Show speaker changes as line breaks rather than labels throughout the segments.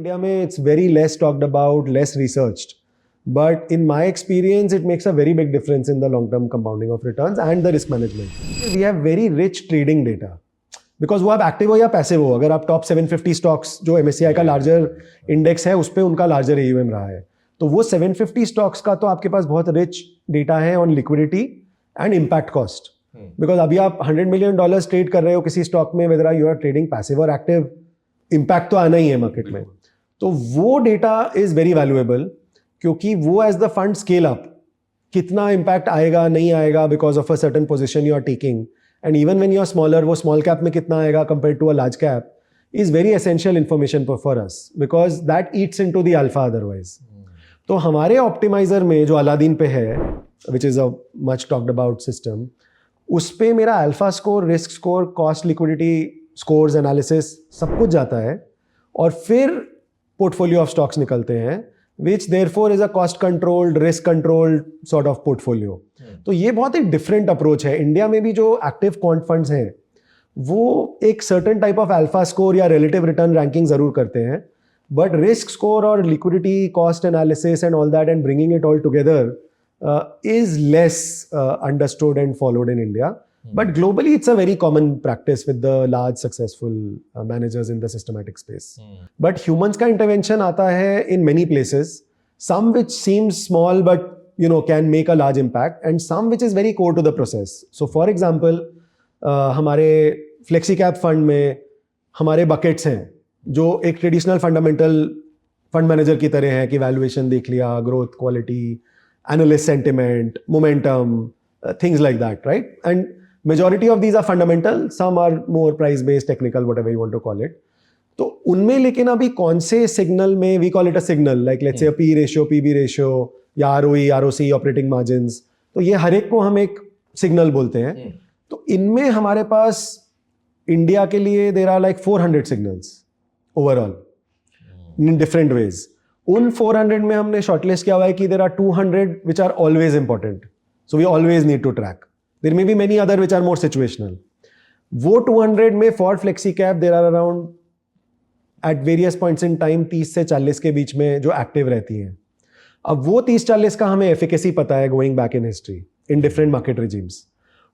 India में it's very less talked about, less researched. But in my experience, it makes a very big difference in the long-term compounding of returns and the risk management. We have very rich trading data. Because वो आप active हो या passive हो, अगर आप top 750 stocks जो MSCI का larger index है उस पर उनका लार्जर AUM रहा है, तो वो 750 स्टॉक्स का तो आपके पास बहुत रिच डेटा है on liquidity and impact cost. Because अभी आप $100 million ट्रेड कर रहे हो किसी स्टॉक में, whether you are trading passive और एक्टिव, इम्पैक्ट तो आना ही है मार्केट में. तो वो डेटा इज वेरी वैल्यूएबल, क्योंकि वो as the fund scale up कितना इम्पैक्ट आएगा नहीं आएगा because of a certain position you are taking, and even when you are smaller, वो small cap में कितना आएगा compared to a large cap is very essential information for us because that eats into the alpha otherwise. तो हमारे optimizer में जो Aladdin पे है, which is a much talked about system, उस पे मेरा alpha score, risk score, cost liquidity scores analysis सब कुछ जाता है और फिर portfolio of stocks निकलते हैं, which therefore is a cost controlled, risk controlled sort of portfolio. तो ये बहुत एक डिफरेंट अप्रोच है. इंडिया में भी जो एक्टिव क्वांट फंड्स हैं वो एक certain type of alpha score या रिलेटिव रिटर्न रैंकिंग जरूर करते हैं, बट रिस्क स्कोर और liquidity cost analysis and all that and bringing it all together is less understood and followed in India. But globally it's a very common practice with the large successful managers in the systematic space. But humans का intervention आता है in many places, some which seems small but can make a large impact, and some which is very core to the process. So for example, हमारे flexi cap fund में हमारे buckets हैं जो एक traditional fundamental fund manager की तरह है कि वैल्यूएशन देख लिया, growth, quality, analyst sentiment, momentum, things like that, right? And majority of these are fundamental, some are more price based, technical, whatever you want to call it. तो उनमें लेकिन अभी कौन से सिग्नल में, we call it a signal, like let's say P ratio, PB ratio या ROE, ROC, operating margins, तो ये हर एक को हम एक सिग्नल बोलते हैं. तो इनमें हमारे पास इंडिया के लिए there are like 400 signals overall in different ways. उन 400 में हमने शॉर्टलिस्ट किया हुआ है कि there are 200 which are always important, so we always need to track. There may be many other which are more situational. वो 200 में for flexi cap there are around eight various points in time 30 से 40 के बीच में जो active रहती हैं. अब वो 30-40 का हमें एफिकेसी पता है going back in history in different market regimes,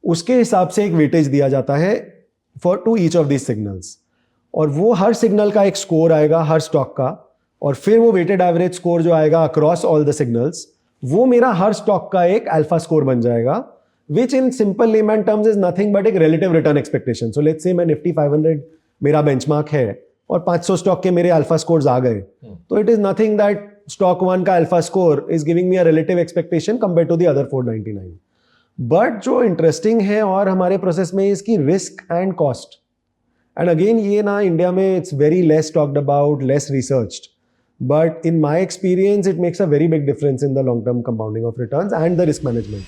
उसके हिसाब से एक वेटेज दिया जाता है for to each of these signals. और वो हर सिग्नल का एक स्कोर आएगा हर स्टॉक का, और फिर वो वेटेड एवरेज स्कोर जो आएगा अक्रॉस ऑल द सिग्नल्स, वो मेरा हर स्टॉक का एक अल्फा स्कोर बन जाएगा, which in simple layman terms is nothing but एक relative return expectation. So let's say मैं निफ्टी 500 मेरा बेंचमार्क है और 500 स्टॉक के मेरे अल्फा स्कोर्स आ गए, तो it is nothing that stock 1 का alpha score is giving me a relative expectation compare to the other 499. But जो इंटरेस्टिंग है और हमारे प्रोसेस में इसकी risk and cost, and again ये ना इंडिया में it's very less talked about, less researched, but in my experience it makes a very big difference in the long term compounding of returns and the risk management.